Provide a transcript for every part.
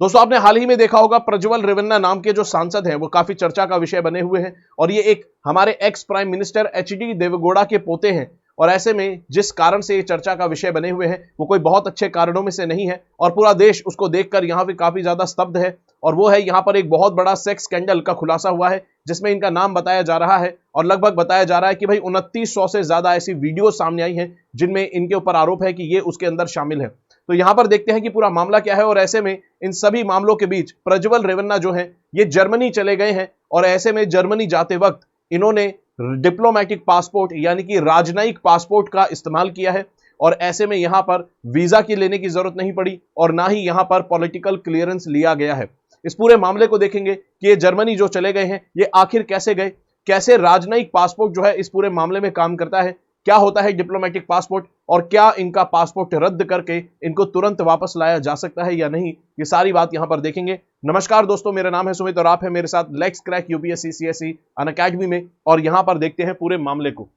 दोस्तों आपने हाल ही में देखा होगा प्रज्वल रेवन्ना नाम के जो सांसद हैं वो काफी चर्चा का विषय बने हुए हैं और ये एक हमारे ex prime minister HD Deve Gowda के पोते हैं। और ऐसे में जिस कारण से ये चर्चा का विषय बने हुए हैं वो कोई बहुत अच्छे कारणों में से नहीं है और पूरा देश उसको देखकर यहाँ पे काफी ज्यादा स्तब्ध है। और वो है यहाँ पर एक बहुत बड़ा सेक्स स्कैंडल का खुलासा हुआ है जिसमें इनका नाम बताया जा रहा है और लगभग बताया जा रहा है कि भाई 2900 से ज्यादा ऐसी वीडियो सामने आई हैं जिनमें इनके ऊपर आरोप है कि ये उसके अंदर शामिल है। तो यहां पर देखते हैं कि पूरा मामला क्या है और ऐसे में इन सभी मामलों के बीच प्रज्वल रेवन्ना जो है ये जर्मनी चले गए हैं और ऐसे में जर्मनी जाते वक्त इन्होंने डिप्लोमेटिक पासपोर्ट यानी कि राजनयिक पासपोर्ट का इस्तेमाल किया है और ऐसे में यहां पर वीजा की लेने की जरूरत नहीं पड़ी और ना ही यहां पर पॉलिटिकल क्लियरेंस लिया गया है। इस पूरे मामले को देखेंगे कि ये जर्मनी जो चले गए हैं ये आखिर कैसे गए, कैसे राजनयिक पासपोर्ट जो है इस पूरे मामले में काम करता है, क्या होता है डिप्लोमेटिक पासपोर्ट और क्या इनका पासपोर्ट रद्द करके इनको तुरंत वापस लाया जा सकता है या नहीं, ये सारी बात यहां पर देखेंगे। नमस्कार दोस्तों, मेरा नाम है सुमित और आप है मेरे साथ let's crack UPSC CSE Unacademy में और यहां पर देखते हैं पूरे मामले को।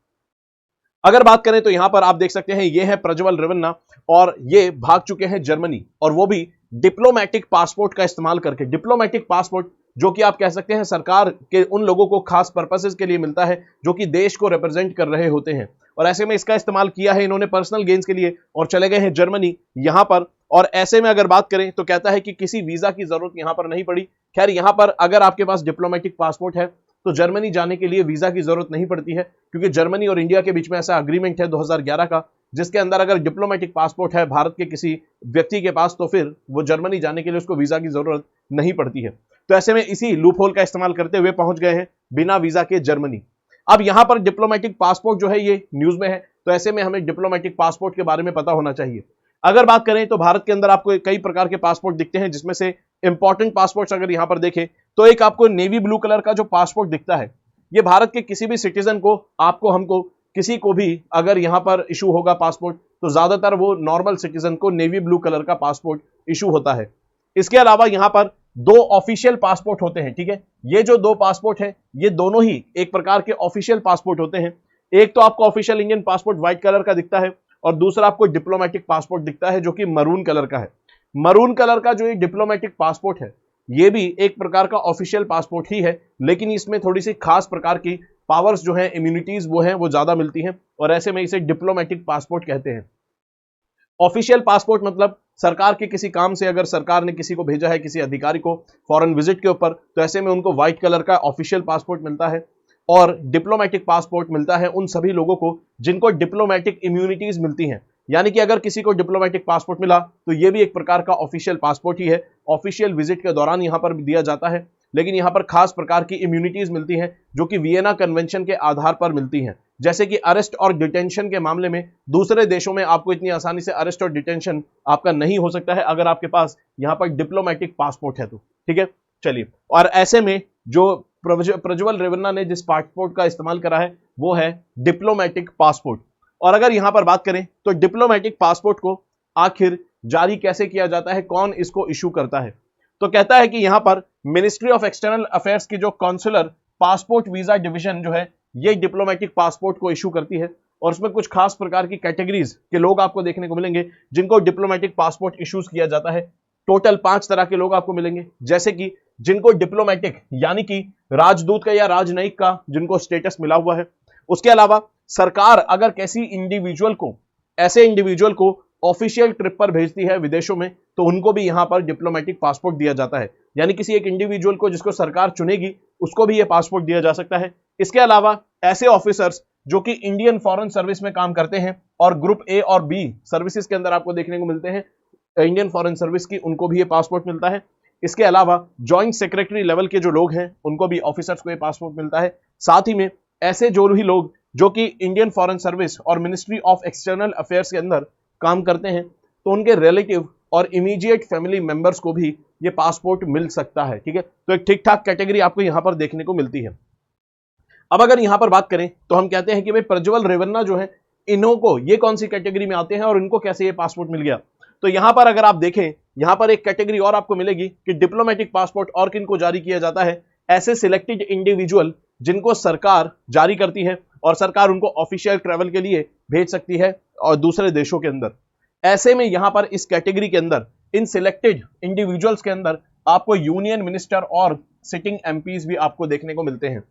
अगर बात करें तो यहां पर आप देख सकते हैं ये है प्रज्वल रेवन्ना और ये भाग चुके हैं जर्मनी और वो भी डिप्लोमेटिक पासपोर्ट का इस्तेमाल करके। डिप्लोमेटिक पासपोर्ट जो कि आप कह सकते हैं सरकार के उन लोगों को खास पर्पसेस के लिए मिलता है जो कि देश को रिप्रेजेंट कर रहे होते हैं और ऐसे में इसका इस्तेमाल किया है इन्होंने पर्सनल गेन्स के लिए और चले गए हैं जर्मनी यहां पर। और ऐसे में अगर बात करें तो कहता है कि किसी वीजा की जरूरत यहां पर नहीं पड़ी। खैर यहां पर अगर आपके पास डिप्लोमेटिक पासपोर्ट है तो जर्मनी जाने के लिए वीजा की जरूरत नहीं पड़ती है क्योंकि जर्मनी और इंडिया के बीच में ऐसा अग्रीमेंट है 2011 का जिसके अंदर अगर डिप्लोमेटिक पासपोर्ट है भारत के किसी व्यक्ति के पास तो फिर वो जर्मनी जाने के लिए उसको वीजा की जरूरत नहीं पड़ती है। तो ऐसे में इसी लूप होल का इस्तेमाल करते हुए पहुंच गए हैं बिना वीजा के जर्मनी। अब यहां पर डिप्लोमेटिक पासपोर्ट जो है ये न्यूज में है तो ऐसे में हमें डिप्लोमेटिक पासपोर्ट के बारे में पता होना चाहिए। अगर बात करें तो भारत के अंदर आपको कई प्रकार के पासपोर्ट दिखते हैं जिसमें से इंपॉर्टेंट पासपोर्ट्स अगर यहां पर देखें तो एक आपको नेवी ब्लू कलर का जो पासपोर्ट दिखता है ये भारत के किसी भी सिटीजन को आपको हमको किसी को भी अगर यहां पर इशू होगा पासपोर्ट तो ज्यादातर वो नॉर्मल सिटीजन को नेवी ब्लू कलर का पासपोर्ट इशू होता है। इसके अलावा यहां पर दो ऑफिशियल पासपोर्ट होते हैं, ठीक है। ये जो दो पासपोर्ट है ये दोनों ही एक प्रकार के ऑफिशियल पासपोर्ट होते हैं। एक तो आपको official Indian passport white colour का दिखता है और दूसरा आपको डिप्लोमेटिक पासपोर्ट दिखता है जो कि मरून कलर का है। मरून कलर का जो ये डिप्लोमेटिक पासपोर्ट है ये भी एक प्रकार का ऑफिशियल पासपोर्ट ही है लेकिन इसमें थोड़ी सी खास प्रकार की पावर्स जो है इम्यूनिटीज वो हैं वो ज्यादा मिलती हैं और ऐसे में इसे डिप्लोमेटिक पासपोर्ट कहते हैं। ऑफिशियल पासपोर्ट मतलब सरकार के किसी काम से अगर सरकार ने किसी को भेजा है किसी अधिकारी को फॉरेन विजिट के ऊपर तो ऐसे में उनको व्हाइट कलर का ऑफिशियल पासपोर्ट मिलता है और डिप्लोमेटिक पासपोर्ट मिलता है उन सभी लोगों को जिनको डिप्लोमेटिक इम्यूनिटीज मिलती हैं। यानी कि अगर किसी को डिप्लोमेटिक पासपोर्ट मिला तो ये भी एक प्रकार का ऑफिशियल पासपोर्ट ही है, ऑफिशियल विजिट के दौरान यहां पर दिया जाता है लेकिन यहां पर खास प्रकार की इम्यूनिटीज मिलती हैं जो कि वियना कन्वेंशन के आधार पर मिलती हैं। जैसे कि अरेस्ट और डिटेंशन के मामले में दूसरे देशों में आपको इतनी आसानी से अरेस्ट और डिटेंशन आपका नहीं हो सकता है अगर आपके पास यहां पर डिप्लोमेटिक पासपोर्ट है तो, ठीक है। चलिए, और ऐसे में जो प्रज्वल रेवन्ना ने जिस पासपोर्ट का इस्तेमाल करा है वो है डिप्लोमेटिक पासपोर्ट। और अगर यहां पर बात करें तो डिप्लोमेटिक पासपोर्ट को आखिर जारी कैसे किया जाता है, कौन इसको इशू करता है, तो कहता है कि यहां पर मिनिस्ट्री ऑफ एक्सटर्नल अफेयर्स की जो कॉन्सुलर पासपोर्ट वीजा डिवीजन जो है ये डिप्लोमेटिक पासपोर्ट को इशू करती है और उसमें कुछ खास प्रकार की कैटेगरीज के लोग आपको देखने को मिलेंगे जिनको डिप्लोमेटिक पासपोर्ट इशूज किया जाता है। टोटल 5 तरह के लोग आपको मिलेंगे, जैसे कि जिनको डिप्लोमेटिक यानी कि राजदूत का या राजनयिक का जिनको स्टेटस मिला हुआ है। उसके अलावा सरकार अगर किसी इंडिविजुअल को ऐसे इंडिविजुअल को ऑफिशियल ट्रिप पर भेजती है विदेशों में तो उनको भी यहां पर डिप्लोमेटिक पासपोर्ट दिया जाता है। यानी किसी एक इंडिविजुअल को जिसको सरकार चुनेगी उसको भी यह पासपोर्ट दिया जा सकता है। इसके अलावा ऐसे ऑफिसर्स जो कि इंडियन फॉरेन सर्विस में काम करते हैं और ग्रुप ए और बी सर्विसेज के अंदर आपको देखने को मिलते हैं इंडियन फॉरेन सर्विस की, उनको भी ये पासपोर्ट मिलता है। इसके अलावा जॉइंट सेक्रेटरी लेवल के जो लोग हैं उनको भी ऑफिसर्स को ये पासपोर्ट मिलता है। साथ ही में ऐसे जो भी लोग जो कि इंडियन फॉरेन सर्विस और मिनिस्ट्री ऑफ एक्सटर्नल अफेयर्स के अंदर काम करते हैं तो उनके रिलेटिव और इमीडिएट फैमिली मेंबर्स को भी ये पासपोर्ट मिल सकता है, ठीक है। तो एक ठीक ठाक कैटेगरी आपको यहां पर देखने को मिलती है। अब अगर यहां पर बात करें तो हम कहते हैं कि भाई प्रज्वल रेवन्ना जो है इन्हों को ये कौन सी कैटेगरी में आते हैं और इनको कैसे ये पासपोर्ट मिल गया। तो यहां पर अगर आप देखें यहां पर एक कैटेगरी और आपको मिलेगी कि डिप्लोमेटिक पासपोर्ट और किनको जारी किया जाता है, ऐसे सिलेक्टेड इंडिविजुअल जिनको सरकार जारी करती है और सरकार उनको ऑफिशियल ट्रैवल के लिए भेज सकती है और दूसरे देशों के अंदर। ऐसे में यहां पर इस कैटेगरी के अंदर इन सिलेक्टेड इंडिविजुअल्स के अंदर आपको यूनियन मिनिस्टर और सिटिंग एमपीज भी आपको देखने को मिलते हैं।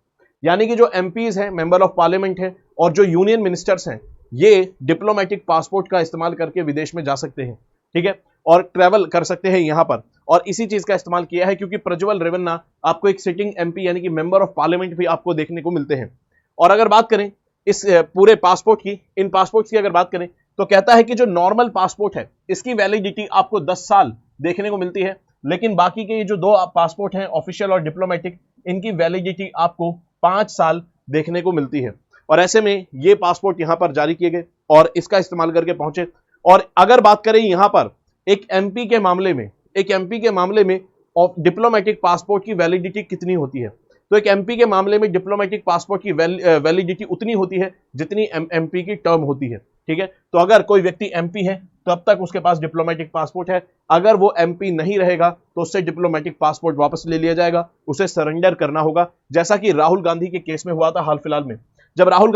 यानी कि जो एमपीज हैं, मेंबर ऑफ पार्लियामेंट है, और जो यूनियन मिनिस्टर्स हैं, ये डिप्लोमेटिक पासपोर्ट का इस्तेमाल करके विदेश में जा सकते हैं, ठीक है, और ट्रैवल कर सकते हैं यहां पर। और इसी चीज का इस्तेमाल किया है क्योंकि प्रज्वल रेवन्ना आपको एक सिटिंग एमपी यानी कि मेंबर ऑफ पार्लियामेंट भी आपको देखने को मिलते हैं। और अगर बात करें इस पूरे पासपोर्ट की, इन पासपोर्ट की अगर बात करें तो कहता है कि जो नॉर्मल पासपोर्ट है इसकी वैलिडिटी आपको 10 साल देखने को मिलती है, लेकिन बाकी के ये जो दो पासपोर्ट हैं ऑफिशियल और डिप्लोमेटिक, इनकी वैलिडिटी आपको 5 साल देखने को मिलती है। और ऐसे में ये पासपोर्ट यहां पर जारी किए गए और इसका इस्तेमाल करके पहुंचे। और अगर बात करें यहां पर एक एमपी के मामले में डिप्लोमेटिक पासपोर्ट की वैलिडिटी कितनी होती है, तो एक एमपी के मामले में डिप्लोमेटिक पासपोर्ट की वैलिडिटी उतनी होती है जितनी एमपी की टर्म होती है, ठीक है। तो अगर कोई व्यक्ति एमपी है तो अब तक उसके पास डिप्लोमेटिक पासपोर्ट है, अगर वो एमपी नहीं रहेगा तो उससे डिप्लोमेटिक पासपोर्ट वापस ले लिया जाएगा, उसे सरेंडर करना होगा, जैसा कि राहुल गांधी के केस में हुआ था हाल फिलहाल में। जब राहुल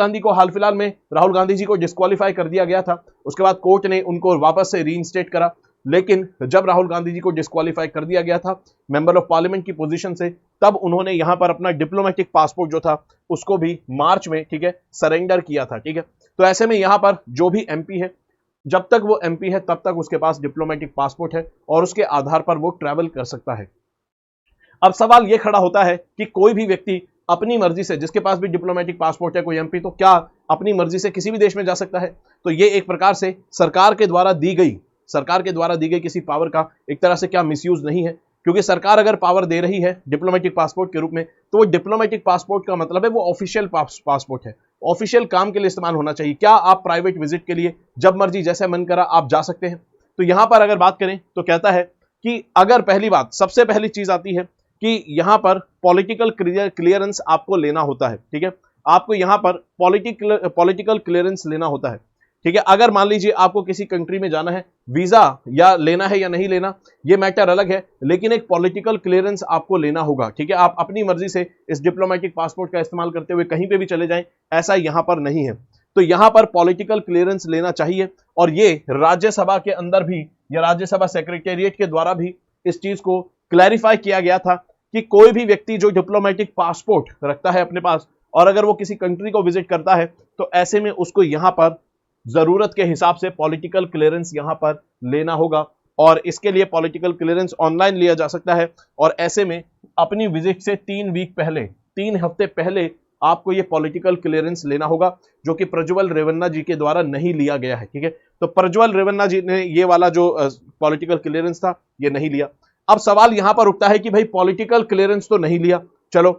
गांधी जी को डिस्क्वालीफाई कर दिया गया था, उसके बाद कोर्ट ने उनको वापस से रीइंस्टेट करा, लेकिन जब राहुल गांधी जी को डिस्क्वालीफाई कर दिया गया था मेंबर ऑफ पार्लियामेंट की पोजीशन से, तब उन्होंने यहां पर अपना डिप्लोमेटिक पासपोर्ट जो था उसको भी मार्च में, ठीक है, सरेंडर किया था, ठीक है। तो ऐसे में यहां पर जो भी एमपी है, जब तक वो एमपी है तब तक उसके पास डिप्लोमेटिक पासपोर्ट है और उसके आधार पर वो ट्रैवल कर सकता है। अब सवाल यह खड़ा होता है कि कोई भी व्यक्ति अपनी मर्जी से, जिसके पास भी डिप्लोमेटिक पासपोर्ट है, कोई एमपी, तो क्या अपनी मर्जी से किसी भी देश में जा सकता है? तो ये एक प्रकार से सरकार के द्वारा दी गई किसी पावर का एक तरह से क्या मिसयूज नहीं है, क्योंकि सरकार अगर पावर दे रही है डिप्लोमेटिक पासपोर्ट के रूप में तो वो डिप्लोमेटिक पासपोर्ट का मतलब है वो ऑफिशियल पासपोर्ट है, ऑफिशियल काम के लिए इस्तेमाल होना चाहिए। क्या आप प्राइवेट विजिट के लिए जब मर्जी जैसे मन करा आप जा सकते हैं? तो यहां पर अगर बात करें तो कहता है कि अगर सबसे पहली चीज आती है कि यहां पर पॉलिटिकल क्लियरेंस आपको लेना होता है, ठीक है, आपको यहां पर पॉलिटिकल क्लियरेंस लेना होता है, ठीक है। अगर मान लीजिए आपको किसी कंट्री में जाना है, वीजा या लेना है या नहीं लेना ये मैटर अलग है, लेकिन एक पॉलिटिकल क्लियरेंस आपको लेना होगा, ठीक है। आप अपनी मर्जी से इस डिप्लोमेटिक पासपोर्ट का इस्तेमाल करते हुए कहीं पे भी चले जाएं, ऐसा यहां पर नहीं है। तो यहां पर पॉलिटिकल क्लियरेंस लेना चाहिए, और ये राज्यसभा के अंदर भी या राज्यसभा सेक्रेटेरिएट के द्वारा भी इस चीज को क्लैरिफाई किया गया था कि कोई भी व्यक्ति जो डिप्लोमेटिक पासपोर्ट रखता है अपने पास और अगर वो किसी कंट्री को विजिट करता है तो ऐसे में उसको यहां पर जरूरत के हिसाब से पॉलिटिकल क्लियरेंस यहां पर लेना होगा, और इसके लिए पॉलिटिकल क्लियरेंस ऑनलाइन लिया जा सकता है। और ऐसे में अपनी विजिट से 3 हफ्ते पहले आपको ये पॉलिटिकल क्लियरेंस लेना होगा, जो कि प्रज्वल रेवन्ना जी के द्वारा नहीं लिया गया है, ठीक है। तो प्रज्वल रेवन्ना जी ने ये वाला जो पॉलिटिकल क्लियरेंस था ये नहीं लिया। अब सवाल यहां पर उठता है कि भाई पॉलिटिकल क्लियरेंस तो नहीं लिया, चलो,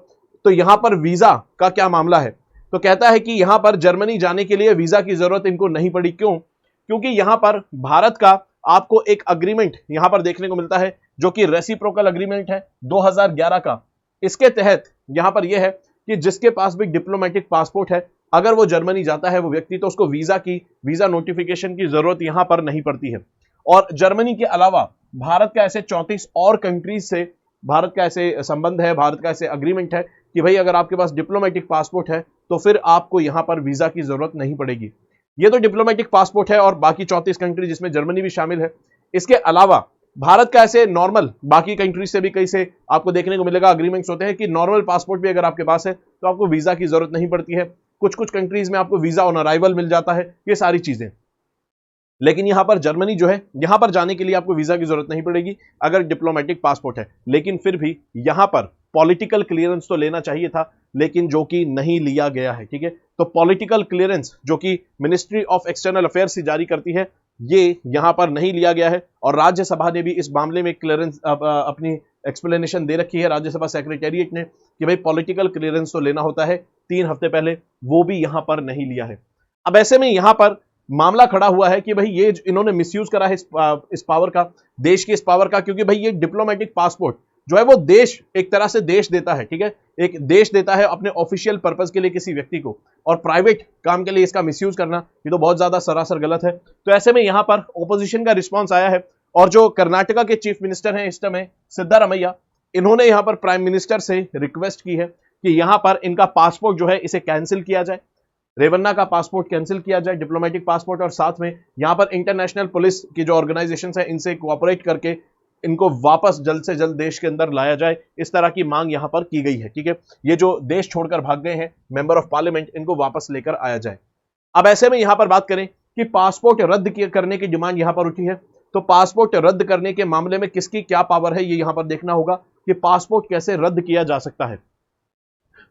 तो यहां पर वीजा का क्या मामला है? तो कहता है कि यहां पर जर्मनी जाने के लिए वीजा की जरूरत इनको नहीं पड़ी। क्यों? क्योंकि यहां पर भारत का आपको एक अग्रीमेंट यहां पर देखने को मिलता है जो कि रेसिप्रोकल अग्रीमेंट है 2011 का। इसके तहत यहां पर यह है कि जिसके पास भी डिप्लोमेटिक पासपोर्ट है, अगर वो जर्मनी जाता है वो व्यक्ति, तो उसको वीजा नोटिफिकेशन की जरूरत यहां पर नहीं पड़ती है। और जर्मनी के अलावा भारत का ऐसे 34 और कंट्रीज से भारत का ऐसे संबंध है, भारत का ऐसे अग्रीमेंट है कि भाई अगर आपके पास डिप्लोमेटिक पासपोर्ट है तो फिर आपको यहां पर वीजा की जरूरत नहीं पड़ेगी। ये तो डिप्लोमेटिक पासपोर्ट है और बाकी 34 कंट्री जिसमें जर्मनी भी शामिल है। इसके अलावा भारत का ऐसे नॉर्मल बाकी कंट्रीज से भी कई से आपको देखने को मिलेगा अग्रीमेंट्स होते हैं कि नॉर्मल पासपोर्ट भी अगर आपके पास है तो आपको वीजा की जरूरत नहीं पड़ती है। कुछ कंट्रीज में आपको वीजा ऑन अराइवल मिल जाता है, ये सारी चीजें। लेकिन यहां पर जर्मनी जो है, यहां पर जाने के लिए आपको वीजा की जरूरत नहीं पड़ेगी अगर डिप्लोमेटिक पासपोर्ट है। लेकिन फिर भी यहां पर पॉलिटिकल क्लियरेंस तो लेना चाहिए था, लेकिन जो कि नहीं लिया गया है, ठीक है। तो पॉलिटिकल क्लियरेंस जो कि मिनिस्ट्री ऑफ एक्सटर्नल अफेयर्स से जारी करती है, ये यहां पर नहीं लिया गया है। और राज्यसभा ने भी इस मामले में क्लियरेंस अपनी एक्सप्लेनेशन दे रखी है, राज्यसभा सेक्रेटेरिएट ने, कि भाई पॉलिटिकल क्लियरेंस तो लेना होता है 3 हफ्ते पहले, वो भी यहां पर नहीं लिया है। अब ऐसे में यहां पर मामला खड़ा हुआ है कि भाई ये इन्होंने मिसयूज करा है इस पावर का, देश की इस पावर का, क्योंकि भाई ये डिप्लोमेटिक पासपोर्ट जो है वो देश एक तरह से देश देता है, ठीक है, एक देश देता है अपने ऑफिशियल पर्पस के लिए किसी व्यक्ति को, और प्राइवेट काम के लिए इसका मिसयूज करना ये तो बहुत ज्यादा सरासर गलत है। तो ऐसे में यहां पर ओपोजिशन का रिस्पॉन्स आया है, और जो कर्नाटका के चीफ मिनिस्टर हैं इस समय सिद्धारमैया, इन्होंने यहां पर प्राइम मिनिस्टर से रिक्वेस्ट की है कि यहां पर इनका पासपोर्ट जो है इसे कैंसिल किया जाए। रेवन्ना का पासपोर्ट कैंसिल किया जाए, डिप्लोमेटिक पासपोर्ट, और साथ में यहां पर इंटरनेशनल पुलिस की जो ऑर्गेनाइजेशंस है इनसे कोऑपरेट करके इनको वापस जल्द से जल्द देश के अंदर लाया जाए। इस तरह की मांग यहां पर की गई है। ठीक है, ये जो देश छोड़कर भाग गए हैं मेंबर ऑफ पार्लियामेंट, इनको वापस लेकर आया जाए। अब ऐसे में यहां पर बात करें कि पासपोर्ट रद्द करने की डिमांड यहां पर उठी है, तो पासपोर्ट रद्द करने के मामले में किसकी क्या पावर है, ये यहां पर देखना होगा कि पासपोर्ट कैसे रद्द किया जा सकता है।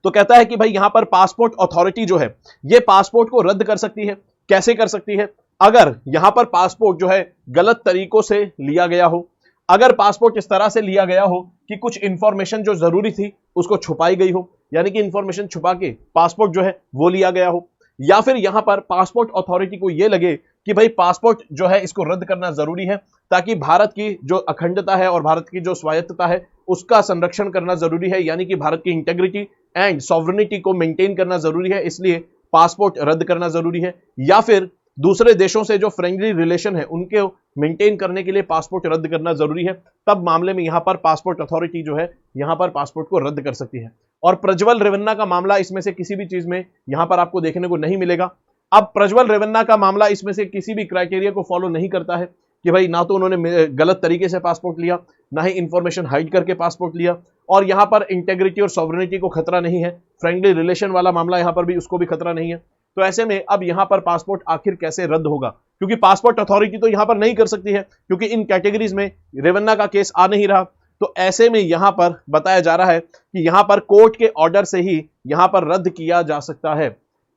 तो कहता है कि भाई यहां पर पासपोर्ट अथॉरिटी जो है ये पासपोर्ट को रद्द कर सकती है। कैसे कर सकती है? अगर यहां पर पासपोर्ट जो है गलत तरीकों से लिया गया हो, अगर पासपोर्ट इस तरह से लिया गया हो कि कुछ इंफॉर्मेशन जो जरूरी थी उसको छुपाई गई हो, यानी कि इंफॉर्मेशन छुपा के पासपोर्ट जो है वो लिया गया हो, या फिर यहां पर पासपोर्ट अथॉरिटी को यह लगे कि भाई पासपोर्ट जो है इसको रद्द करना जरूरी है ताकि भारत की जो अखंडता है और भारत की जो स्वायत्तता है उसका संरक्षण करना जरूरी है, यानी कि भारत की इंटेग्रिटी एंड सॉवरेनिटी को मेंटेन करना जरूरी है, इसलिए पासपोर्ट रद्द करना जरूरी है। या फिर दूसरे देशों से जो फ्रेंडली रिलेशन है उनके मेंटेन करने के लिए पासपोर्ट रद्द करना जरूरी है, तब मामले में यहां पर पासपोर्ट अथॉरिटी जो है यहां पर पासपोर्ट को रद्द कर सकती है। और प्रज्वल रेवन्ना का मामला इसमें से किसी भी चीज में यहां पर आपको देखने को नहीं मिलेगा। अब प्रज्वल रेवन्ना का मामला इसमें से किसी भी क्राइटेरिया को फॉलो नहीं करता है कि भाई ना तो उन्होंने गलत तरीके से पासपोर्ट लिया, ना ही इंफॉर्मेशन हाइड करके पासपोर्ट लिया, और यहां पर इंटेग्रिटी और सॉवरेनिटी को खतरा नहीं है, फ्रेंडली रिलेशन वाला मामला यहां पर भी उसको भी खतरा नहीं है। तो ऐसे में अब यहां पर पासपोर्ट आखिर कैसे रद्द होगा, क्योंकि पासपोर्ट अथॉरिटी तो यहां पर नहीं कर सकती है क्योंकि इन कैटेगरीज में रेवन्ना का केस आ नहीं रहा। तो ऐसे में यहां पर बताया जा रहा है कि यहां पर कोर्ट के ऑर्डर से ही यहां पर रद्द किया जा सकता है,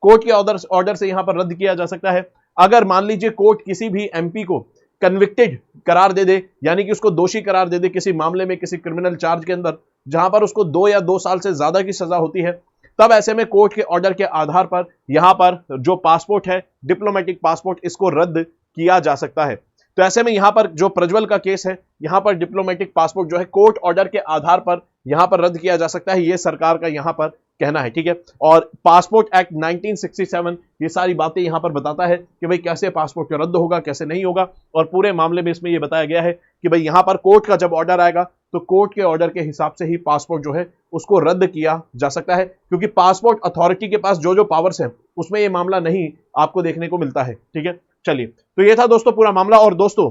कोर्ट के ऑर्डर से यहां पर रद्द किया जा सकता है। अगर मान लीजिए कोर्ट किसी भी एमपी को कन्विक्टेड करार दे दे, यानी कि उसको दोषी करार दे दे किसी मामले में, किसी क्रिमिनल चार्ज के अंदर जहां पर उसको 2 या 2 साल से ज्यादा की सजा होती है, तब ऐसे में कोर्ट के ऑर्डर के आधार पर यहां पर जो पासपोर्ट है डिप्लोमेटिक पासपोर्ट इसको रद्द किया जा सकता है। तो ऐसे में यहां पर जो प्रज्वल का केस है यहां पर डिप्लोमेटिक पासपोर्ट जो है कोर्ट ऑर्डर के आधार पर यहां पर रद्द किया जा सकता है, यह सरकार का यहां पर कहना है। ठीक है, और पासपोर्ट एक्ट 1967 ये सारी बातें यहां पर बताता है कि भाई कैसे पासपोर्ट रद्द होगा, कैसे नहीं होगा, और पूरे मामले में इसमें यह बताया गया है कि भाई यहां पर कोर्ट का जब ऑर्डर आएगा तो कोर्ट के ऑर्डर के हिसाब से ही पासपोर्ट जो है उसको रद्द किया जा सकता है, क्योंकि पासपोर्ट अथॉरिटी के पास जो जो पावर्स हैं उसमें यह मामला नहीं आपको देखने को मिलता है। ठीक है, चलिए, तो ये था दोस्तों पूरा मामला। और दोस्तों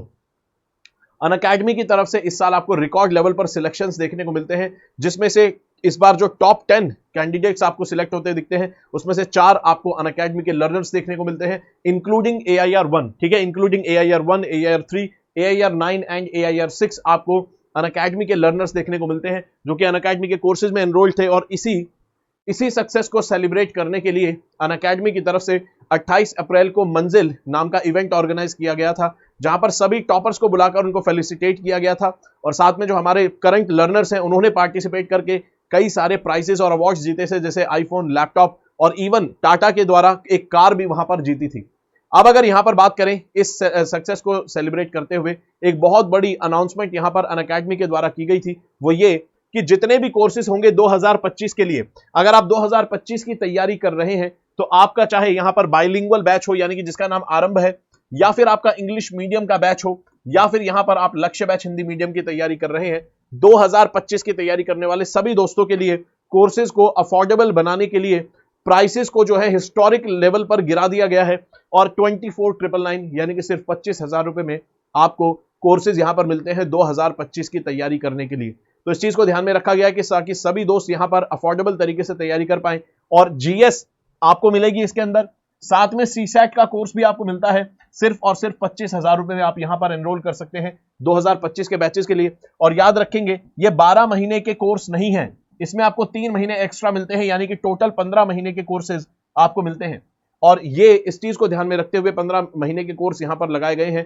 अनअकैडमी की तरफ से इस साल आपको रिकॉर्ड लेवल पर सिलेक्शंस देखने को मिलते हैं, जिसमें से इस बार जो टॉप 10 कैंडिडेट्स आपको सिलेक्ट होते दिखते हैं उसमें से 4 आपको अनअकैडमी के लर्नर्स देखने को मिलते हैं, इंक्लूडिंग AIR1। ठीक है, including AIR1, AIR3, AIR9 and AIR6 आपको अनअकैडमी के लर्नर्स देखने को मिलते हैं जो कि अनअकैडमी के कोर्सेज में एनरोल्ड थे। और इसी सक्सेस को सेलिब्रेट करने के लिए अनअकैडमी की तरफ से 28 अप्रैल को मंजिल नाम का इवेंट ऑर्गेनाइज किया गया था, जहां पर सभी टॉपर्स को बुलाकर उनको फेलिसिटेट किया गया था, और साथ में जो हमारे करंट लर्नर्स हैं उन्होंने पार्टिसिपेट करके कई सारे प्राइजेस और अवार्ड्स जीते थे, जैसे आईफोन, लैपटॉप, और इवन टाटा के द्वारा एक कार भी वहां पर जीती थी। अब अगर यहां पर बात करें इस सक्सेस को सेलिब्रेट करते हुए एक बहुत बड़ी अनाउंसमेंट यहां पर अनअकैडमी के द्वारा की गई थी, वो ये कि जितने भी कोर्सेज होंगे 2025 के लिए, अगर आप 2025 की तैयारी कर रहे हैं तो आपका चाहे यहां पर बाइलिंगुअल बैच हो, यानी कि जिसका नाम आरंभ है, या फिर आपका इंग्लिश मीडियम का बैच हो, या फिर यहां पर आप लक्ष्य बैच हिंदी मीडियम की तैयारी कर रहे हैं, 2025 की तैयारी करने वाले सभी दोस्तों के लिए कोर्सेज को अफोर्डेबल बनाने के लिए प्राइसेस को जो है हिस्टोरिक लेवल पर गिरा दिया गया है, और 24,999 यानी कि सिर्फ 25,000 रुपए में आपको कोर्सेज यहां पर मिलते हैं 2025 की तैयारी करने के लिए। तो इस चीज को ध्यान में रखा गया है कि ताकि सभी दोस्त यहां पर अफोर्डेबल तरीके से तैयारी कर पाएं, और जीएस आपको मिलेगी इसके अंदर, साथ में सीसैट का कोर्स भी आपको मिलता है, सिर्फ और सिर्फ 25,000 रुपए में आप यहां पर एनरोल कर सकते हैं 2025 के बैचेस के लिए। और याद रखेंगे ये 12 महीने के कोर्स नहीं है, इसमें आपको 3 महीने एक्स्ट्रा मिलते हैं, यानी कि टोटल 15 महीने के कोर्सेज आपको मिलते हैं। और ये इस चीज को ध्यान में रखते हुए 15 महीने के कोर्स यहां पर लगाए गए हैं,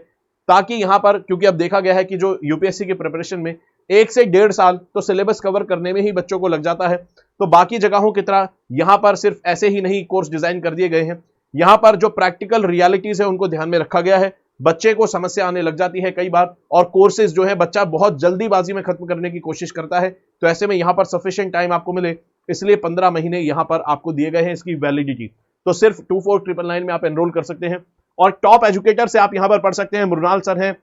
ताकि यहां पर, क्योंकि अब देखा गया है कि जो यूपीएससी की प्रिपरेशन में 1 से 1.5 साल तो सिलेबस कवर करने में ही बच्चों को लग जाता है, तो बाकी जगहों की तरह यहां पर सिर्फ ऐसे ही नहीं कोर्स डिजाइन कर दिए गए हैं, यहां पर जो प्रैक्टिकल रियलिटीज है उनको ध्यान में रखा गया है। बच्चे को समस्या आने लग जाती है कई बार, और कोर्सेज जो है बच्चा बहुत जल्दीबाजी में खत्म करने की कोशिश करता है, तो ऐसे में यहां पर सफिशिएंट टाइम आपको मिले, इसलिए 15 महीने यहां पर आपको दिए गए हैं इसकी वैलिडिटी। तो सिर्फ 24,999 में आप एनरोल कर सकते हैं, और टॉप एजुकेटर से आप यहां पर पढ़ सकते हैं। मृणाल सर हैं,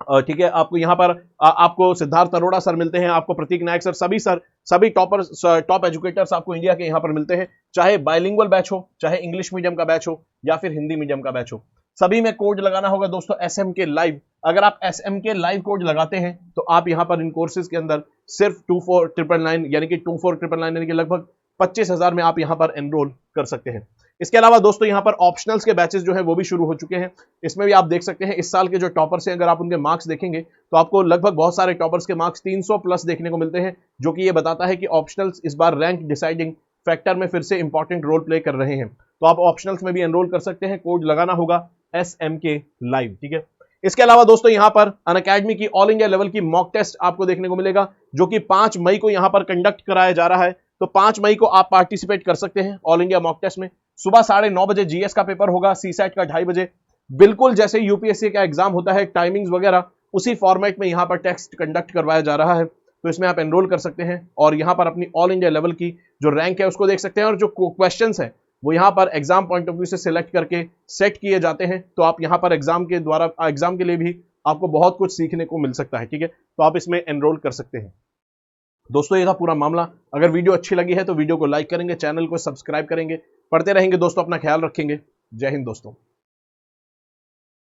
ठीक है, आपको यहाँ पर आपको सिद्धार्थ अरोड़ा सर मिलते हैं, आपको प्रतीक नायक सर, सभी टॉपर्स, टॉप एजुकेटर्स आपको इंडिया के यहाँ पर मिलते हैं, चाहे बाइलिंगुअल बैच हो, चाहे इंग्लिश मीडियम का बैच हो या फिर हिंदी मीडियम का बैच हो, सभी में कोड लगाना होगा दोस्तों SMK लाइव। अगर आप SMK लाइव कोड लगाते हैं तो आप यहाँ पर इन कोर्सेज के अंदर सिर्फ 24,999 यानी कि 24,999 यानी कि लगभग 25,000 में आप यहाँ पर एनरोल कर सकते हैं। इसके अलावा दोस्तों यहाँ पर ऑप्शनल्स के बैचेस जो है वो भी शुरू हो चुके हैं। इसमें भी आप देख सकते हैं इस साल के जो टॉपर्स हैं, अगर आप उनके मार्क्स देखेंगे तो आपको लगभग बहुत सारे टॉपर्स के मार्क्स 300 प्लस देखने को मिलते हैं, जो कि ये बताता है कि ऑप्शनल्स इस बार रैंक डिसाइडिंग फैक्टर में फिर से इंपॉर्टेंट रोल प्ले कर रहे हैं। तो आप ऑप्शनल्स में भी एनरोल कर सकते हैं, कोड लगाना होगा SMK लाइव, ठीक है। इसके अलावा दोस्तों यहाँ पर अनअकैडमी की ऑल इंडिया लेवल की मॉक टेस्ट आपको देखने को मिलेगा, जो कि 5 मई को यहाँ पर कंडक्ट कराया जा रहा है। तो 5 मई को आप पार्टिसिपेट कर सकते हैं ऑल इंडिया मॉक टेस्ट में। सुबह 9:30 बजे GS का पेपर होगा, CSAT का 2:30 बजे, बिल्कुल जैसे UPSC का एग्जाम होता है, टाइमिंग्स वगैरह उसी फॉर्मेट में यहाँ पर टेस्ट कंडक्ट करवाया जा रहा है। तो इसमें आप एनरोल कर सकते हैं और यहाँ पर अपनी ऑल इंडिया लेवल की जो रैंक है उसको देख सकते हैं, और जो क्वेश्चंस है वो यहाँ पर एग्जाम पॉइंट ऑफ व्यू से सिलेक्ट करके सेट किए जाते हैं। तो आप यहाँ पर एग्जाम के लिए भी आपको बहुत कुछ सीखने को मिल सकता है, ठीक है। तो आप इसमें एनरोल कर सकते हैं। दोस्तों ये था पूरा मामला। अगर वीडियो अच्छी लगी है तो वीडियो को लाइक करेंगे, चैनल को सब्सक्राइब करेंगे, पढ़ते रहेंगे दोस्तों, अपना ख्याल रखेंगे। जय हिंद दोस्तों।